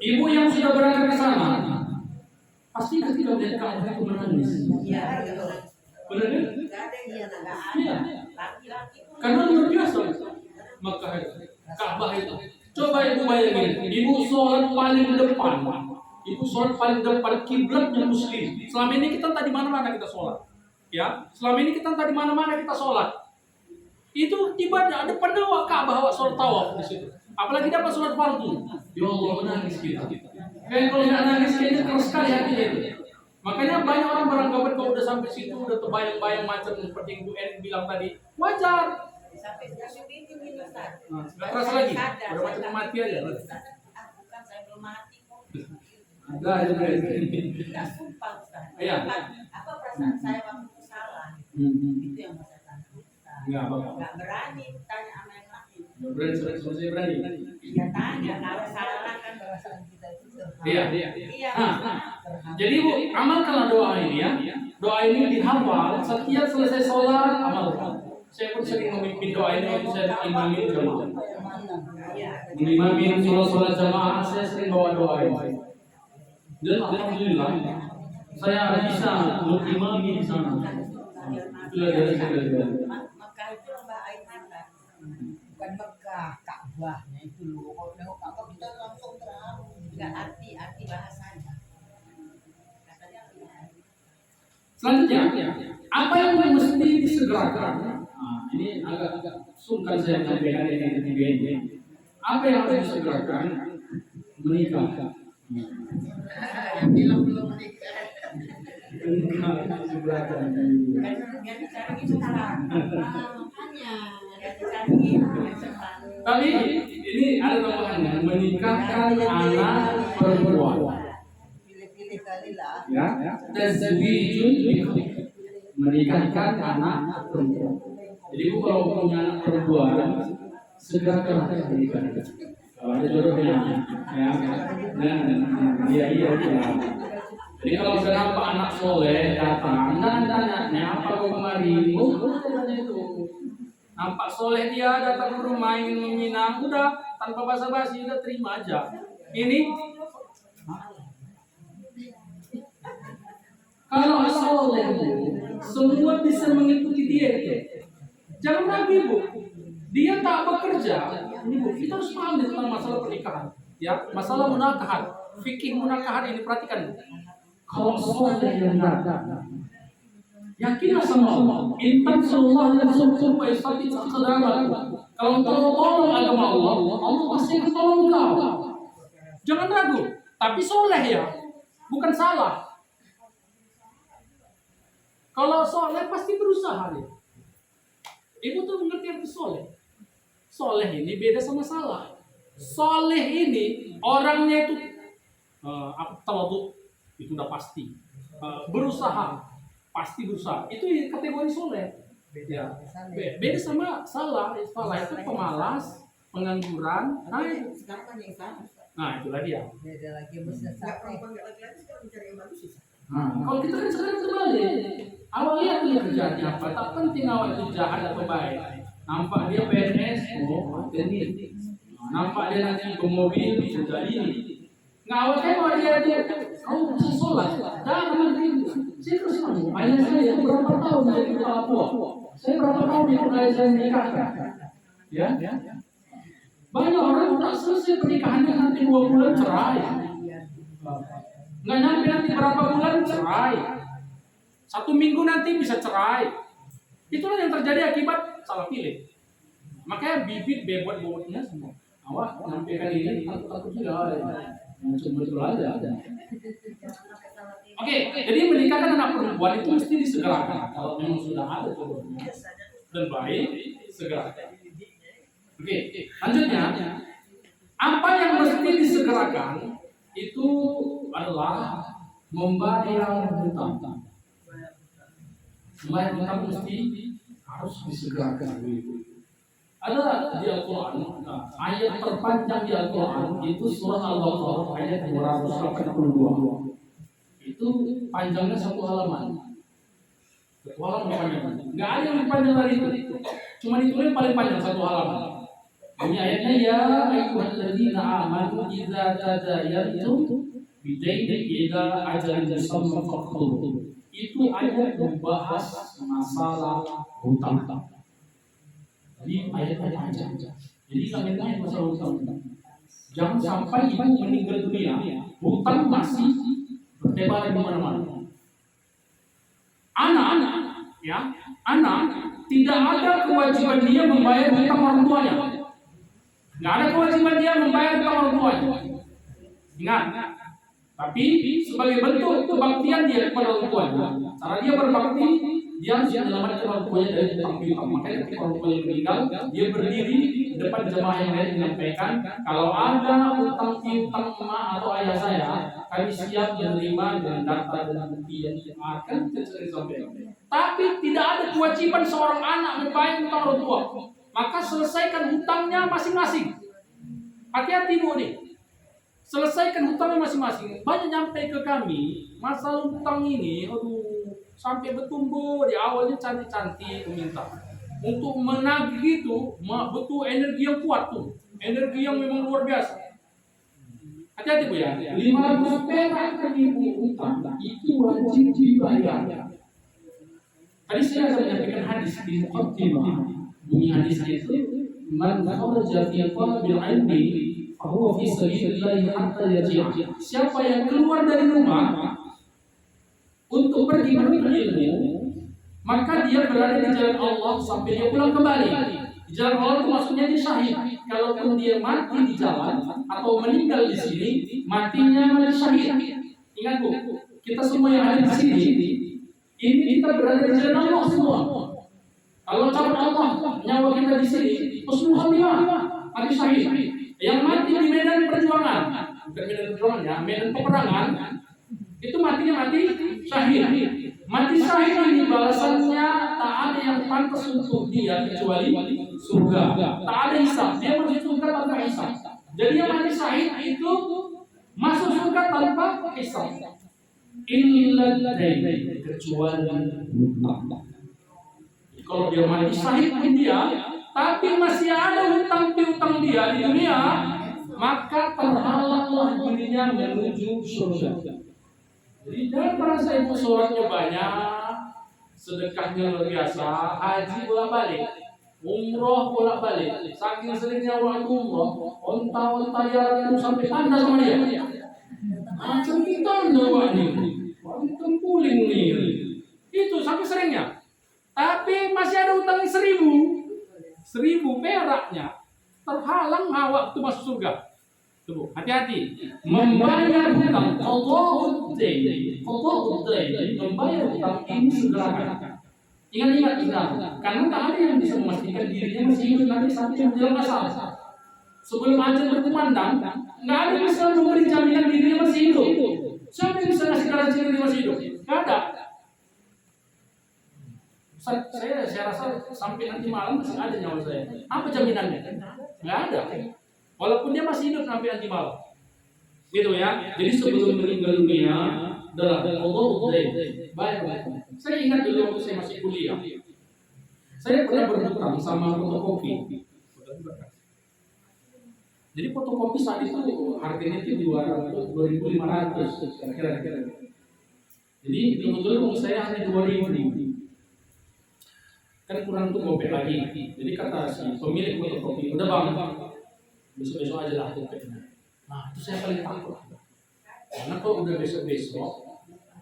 Ibu yang sudah berangkat ke sana, pasti ketika melihat Ka'bah itu menangis. Iya, Benar kan? nggak ada yang nggak Iya. ada. Laki-laki pun Karena luar biasa Makkah itu, Ka'bah itu. Coba ibu bayangin, ibu sholat paling depan. Ibu sholat paling depan, kiblatnya Muslim. Selama ini kita tadi mana-mana kita sholat. Ya, selama ini kita tadi mana-mana kita sholat. Itu ibadah depan doa Ka'bah, sholat tawaf di situ. Apalagi dapat sholat fardu. Ya Allah, menangis kita. Kayak kalau nggak nangis kayaknya keras sekali hatinya itu. Makanya banyak orang beranggapan kalau udah sampai situ udah terbayang-bayang macam seperti yang Bu En bilang tadi. Wajar. sampai jatuh itu nih Ustaz. Nggak terasa lagi. Sadar, Udah macam sadar. mati aja. Bukan, saya belum mati kok. Enggak ada berarti. Nggak sumpah Ustaz. Iya. Apa perasaan saya waktu itu salah? Itu yang saya takutkan. Enggak apa-apa. Nggak berani tanya sama yang lain. Nggak berani, saya berani. Ya tanya, kalau salah kan perasaan kita itu. Iya. Iya. Jadi Bu, amalkanlah doa ini ya. Doa ini dihafal setiap selesai sholat amal. Saya pun sering memimpin doa ini waktu saya imamin jamaah. Mengimamin sholat jamaah saya sering bawa doa ini. Dan alhamdulillah saya bisa mengimami di sana. Itulah dari saya. Mekah itu Mbak Aiman kan? Bukan Mekah, Ka'bahnya itu loh. Kalau nengok Ka'bah kita langsung terang. Enggak arti bahasanya. Katanya Selanjutnya, apa yang mesti disegerakan? Nah, ini agak sungkan saya menyampaikan ini ketiga ini. Apa yang harus disegerakan? Menikah. bilang belum menikah. Disegerakan. Yang dicari itu sekarang. Makanya. Yang dicari itu yang cepat. Tapi ini ada tambahannya, menikahkan anak perempuan. Pilih-pilih kali lah. Ya, tazwijun menikahkan anak perempuan. Jadi bu kalau punya anak perempuan segerakan menikah. Kalau ada jodohnya, ya, iya. Jadi kalau sudah nampak anak soleh datang, jangan tanya, apa kau kemari? Oh, tanya itu. Nampak soleh dia datang ke rumah ingin meminang, udah tanpa basa-basi udah terima aja. Ini kalau soleh semua bisa mengikuti dia itu. Jangan ragu bu, dia tak bekerja. Ini bu, kita harus paham tentang masalah pernikahan, ya, masalah munakahat, fikih munakahat ini perhatikan. Kalau soleh yang datang, yakinlah sama Allah. Intan sallallahu alaihi wasallam wa istati taqdamak. Kalau engkau tolong agama Allah, Allah pasti akan tolong kau. Jangan ragu, tapi soleh ya, bukan salah. Kalau soleh pasti berusaha ya. Ibu tuh mengerti arti soleh. Soleh ini beda sama salah. Soleh ini orangnya itu tawadhu, itu udah pasti. Berusaha, pasti berusaha. Itu kategori soleh. Beda sama salah. Salah itu pemalas, pengangguran. Sekarang kan yang sama. Itulah dia. Beda lagi maksudnya perempuan nggak laki-laki sekarang mencari yang bagus sih. Kalau kita kan sekarang terbalik. Awal lihat dia kerjanya apa, tak penting awal itu jahat atau baik. Nampak dia PNS, ini. Nampak dia nanti bermobil, bisa jadi ini. Ngawal tengok dia, kau bisa sholat, jangan nanti. Saya terus ngomong, ayah saya itu berapa tahun jadi kepala tua. Saya berapa tahun ikut ayah saya menikahkan. Ya, banyak orang tak selesai pernikahannya nanti 2 bulan cerai. Nggak nyampe nanti berapa bulan cerai. 1 minggu nanti bisa cerai. Itulah yang terjadi akibat salah pilih. Makanya bibit bebot-bebotnya semua. Awas menyampaikan ini takut juga. Betul aja. Oke, jadi menikahkan anak perempuan itu mesti disegerakan. Kalau memang sudah ada jodohnya dan baik, segerakan. Oke, lanjutnya apa yang mesti disegerakan itu adalah membayar hutang. Membayar hutang mesti harus disegerakan. Ada di Al-Quran, ayat terpanjang di Al-Quran itu surah Al-Baqarah ayat 282. Itu panjangnya 1 halaman. 1 halaman panjangnya. Nggak ada yang lebih panjang dari itu. Cuma itu yang paling panjang 1 halaman. Ini ayatnya ya ayyuhalladzina amanu idza tadayantum bidainin ila ajalin musamma faqtuh. Itu ayat membahas masalah hutang. Jadi ayatnya panjang. Jadi sangatnya masalah hutang. Jangan sampai ibu meninggal dunia, hutang masih bertebaran di mana-mana. Anak tidak ada kewajiban dia membayar hutang orang tuanya. Nggak ada kewajiban dia membayar hutang orang tuanya. Ingat. Tapi sebagai bentuk kebaktian dia kepada orang tuanya, cara dia berbakti, dia harus menyelamatkan orang tuanya dari hutang-hutang. Makanya ketika orang tuanya meninggal, dia berdiri di depan jemaah yang lain menyampaikan, kalau ada hutang emak atau ayah saya, kami siap menerima dengan data dan bukti yang akan disampaikan. Tapi tidak ada kewajiban seorang anak membayar hutang orang tua. Maka selesaikan hutangnya masing-masing. Hati-hati bu nih. Selesaikan hutangnya masing-masing. Banyak nyampe ke kami masalah hutang ini, sampai bertumbuh. Di awalnya cantik-cantik meminta. Untuk menagih itu butuh energi yang kuat tuh, energi yang memang luar biasa. Hati-hati Bu ya, 500 perak per minggu utang itu wajib dibayar. Tadi saya akan menyampaikan hadis di muqaddimah. Bunyi hadisnya itu, man kharaja fi talabil ilmi fa huwa fi sabilillah hatta yarji'. Siapa yang keluar dari rumah untuk pergi menuntut ilmu, maka dia berada di jalan Allah sampai dia pulang kembali. Di jalan Allah itu maksudnya dia syahid. Kalaupun dia mati di jalan atau meninggal di sini, matinya mati syahid. Ingat Bu, kita semua yang ada di sini, ini kita berada di jalan Allah semua. Kalau calon Allah nyawa kita di sini, husnul khatimah, mati syahid. Yang mati di medan perjuangan, bukan medan perjuangan ya, medan peperangan, itu matinya mati syahid. Mati syahid ini balasannya tak ada yang pantas untuk dia kecuali surga. Tak ada hisab, dia masuk surga tanpa hisab. Jadi yang mati syahid itu masuk surga tanpa hisab. Illa dain, kecuali hutang. Kalau dia mati syahid pun dia, tapi masih ada hutang piutang dia di dunia, maka terhalanglah dirinya menuju surga. Jadi jangan merasa itu sholatnya banyak, sedekahnya luar biasa, haji bolak-balik, umroh bolak-balik. Saking seringnya orang umroh, onta-onta jalan sampai tanda sama dia. Macam kita nyawa ini, macam puling nih. Itu sampai seringnya. Tapi masih ada utang 1.000 peraknya, terhalang awak itu masuk surga. Tuh, hati-hati. Membayar hutang, qada'ud dain, membayar hutang ini segerakan. Ingat, karena tak ada yang bisa memastikan dirinya masih hidup nanti sampai menjelang asal. Sebelum ajal berkumandang, nggak ada yang bisa memberi jaminan dirinya masih hidup. Siapa yang bisa ngasih garansi dirinya masih hidup? Nggak ada. Saya rasa sampai nanti malam masih ada nyawa saya. Apa jaminannya? Nggak ada. Walaupun dia masih hidup sampai nanti malam. Gitu ya. Jadi sebelum meninggal dunia, adalah Allah baik. Saya ingat dulu waktu saya masih kuliah. Saya pernah berhutang sama fotokopi. Jadi fotokopi saat itu harganya itu 2.500 kira-kira. Jadi kebetulan saya hanya 2.000. Kan kurang tuh gopek lagi. Jadi kata si pemilik fotokopi, udah bang, besok-besok aja lah gopeknya. Nah itu saya paling takut. Karena kalau udah besok-besok,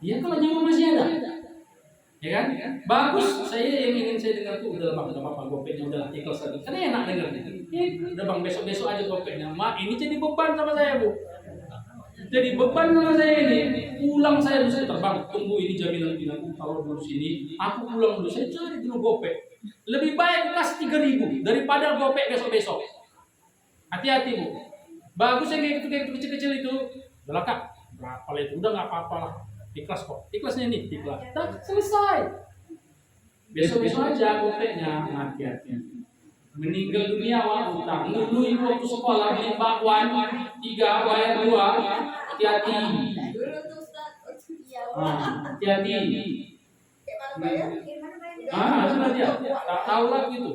ya kalau nyawa masih ada, ya kan? Bagus. Saya yang ingin saya dengar tuh udah bang, nggak apa-apa gopeknya udah ikhlas lagi. Karena enak dengarnya. Udah bang, besok-besok aja gopeknya. Mak ini jadi beban sama saya Bu. Jadi beban sama saya ini. Pulang saya dulu, saya terbang. Tunggu ini jaminan kalau dulu sini. Aku pulang dulu, saya cari dulu gopek. Lebih baik kasih 3.000 daripada gopek besok-besok. Hati-hati Bu. Bagus yang kayak gitu kecil-kecil itu. Udah kak, berapa lah itu? Udah nggak apa-apa lah. Ikhlas kok. Ikhlasnya ini ikhlas. Selesai. Besok-besok aja gopeknya. Hati-hati. Meninggal dunia awak utang. Dulu ibu waktu sekolah beli bakwan 3 bayar 2. Hati-hati. Hati-hati. Sudah dia. Tak tahu lah gitu.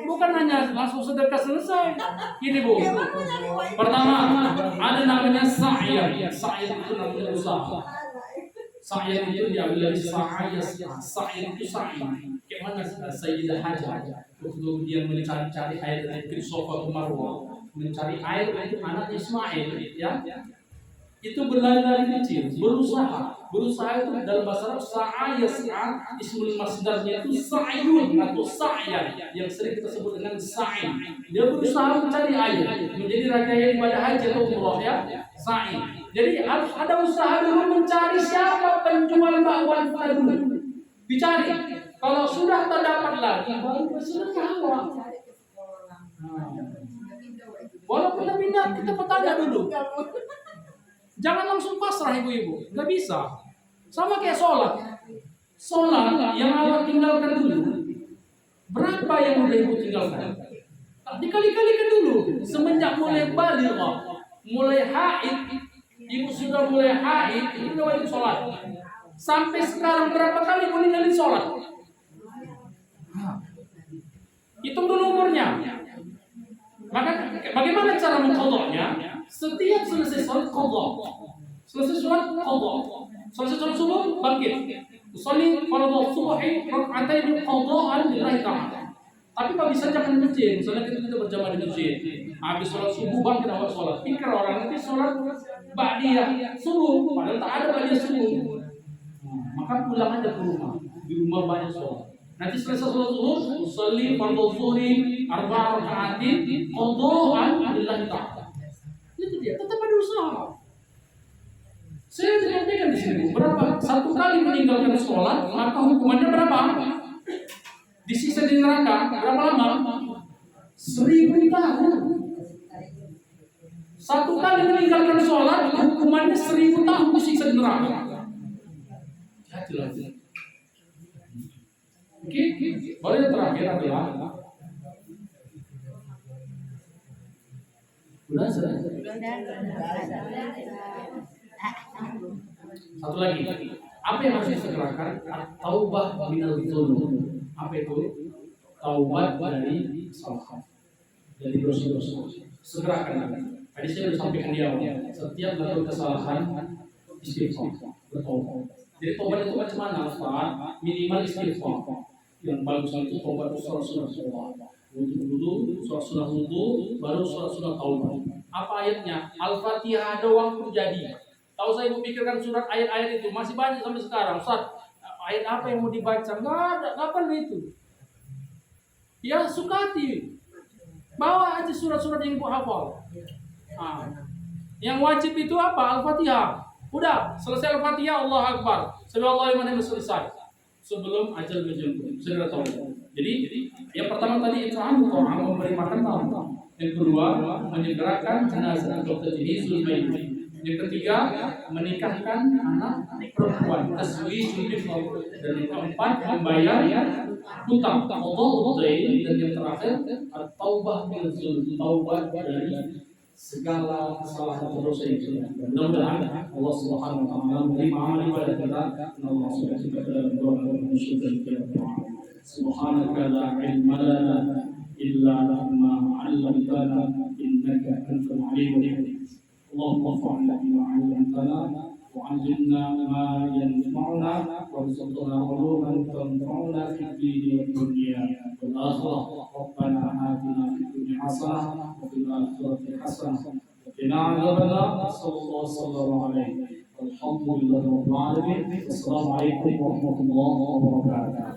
Bukan hanya langsung sedekah selesai. Ini Bu. Pertama, ada namanya sa'ir. Sa'ir itu namanya usaha. Sa'ir itu diambil dari sa'ir itu sa'ir. Kayak mana Sayyidah Hajar waktu dia mencari air dari Sofa ke Marwah, mencari air untuk anak Ismail, ya. Itu berlari dari kecil, berusaha itu dalam bahasa Arab sa'a yas'a, ismul masdarnya itu sa'yun atau sa'yan yang sering kita sebut dengan sa'i. Dia berusaha mencari air, menjadi rangkaian ibadah haji atau umroh, ya, sa'i. Jadi harus ada usaha dulu mencari siapa penjual bakwan dulu. Dicari. Kalau sudah terdapat lagi, baru bersedekah. Walaupun kita pindah, kita bertanya dulu. Jangan langsung pasrah ibu-ibu, nggak bisa. Sama kayak sholat. Sholat yang awak tinggalkan dulu. Berapa yang udah ibu tinggalkan? Dikali-kalikan dulu. Semenjak mulai balik, mulai haid, ibu sudah mulai haid, itu udah wajib sholat. Sampai sekarang berapa kali ibu ninggalin sholat? Hitung dulu umurnya. Maka bagaimana cara mengqadha'nya? Setiap selesai sholat qadha. Selesai sholat qadha. Selesai sholat subuh bangkit. Usolli fardhu subhi rak'atain qadha'an lillahi ta'ala. Tapi kalau bisa jangan di masjid. Misalnya kita berjamaah di masjid. Habis sholat subuh bangkit awal sholat. Pikir orang nanti sholat ba'diyah subuh. Padahal tak ada ba'diyah subuh. Maka pulang aja ke rumah. Di rumah banyak sholat. Nanti selesai sholat zuhur, usolli fardhu zuhri arba'a raka'atin qadha'an lillahi ta'ala. Itu dia, tetap ada usaha. Saya menyampaikan di sini berapa satu kali meninggalkan sholat maka hukumannya berapa? Disiksa di neraka berapa lama? 1000 tahun. Satu kali meninggalkan sholat hukumannya 1000 tahun disiksa di neraka. Jelas. Oke, baru yang terakhir adalah sudah selesai. Satu lagi, apa yang harus disegerakan? Taubah minal dzunub. Apa itu? Taubat dari kesalahan, dari dosa-dosa. Segerakan. Tadi saya sudah sampaikan di awal. Setiap melakukan kesalahan, istighfar, bertobat. Jadi tobat itu macam mana? Minimal istighfar. Yang bagus itu tobat sunnah wudu, sunnah wudu, baru sunnah taubat. Apa ayatnya? Al-Fatihah doang pun jadi. Tahu saya memikirkan surat ayat-ayat itu masih banyak sampai sekarang. Ustaz, ayat apa yang mau dibaca? Nggak ada, kapan itu? Ya sukati, bawa aja surat-surat yang ibu hafal. Nah, yang wajib itu apa? Al-Fatihah. Udah, selesai Al-Fatihah, Allah Akbar. Subhanallah liman hamdah selesai. Sebelum ajal menjemput, segera tahu. Jadi yang pertama tadi itu orang memberi makan tamu. Yang kedua, menyegerakan jenazah atau tajhizul mayit. Yang ketiga, menikahkan anak perempuan, taswijul bikhr. Dan yang keempat, membayar hutang, qadha dain. Dan yang terakhir, at-taubah min dzunub, taubat dari segala kesalahan atau dosa yang sudah. Mudah-mudahan Allah Subhanahu wa taala menerima amal ibadah kita. Allah Subhanahu wa taala bersyukur. Subhanaka la ilma lana illa ma 'allamtana innaka antal alimul hakim. اللهم انفعنا بما علمتنا وعلمنا ما ينفعنا وارزقنا علوما تنفعنا في الدين والدنيا والاخره ربنا اتنا في الدنيا حسنه وفي الاخره حسنه وقنا عذاب النار صلى الله وسلم عليه والحمد لله رب العالمين. السلام عليكم ورحمه الله وبركاته.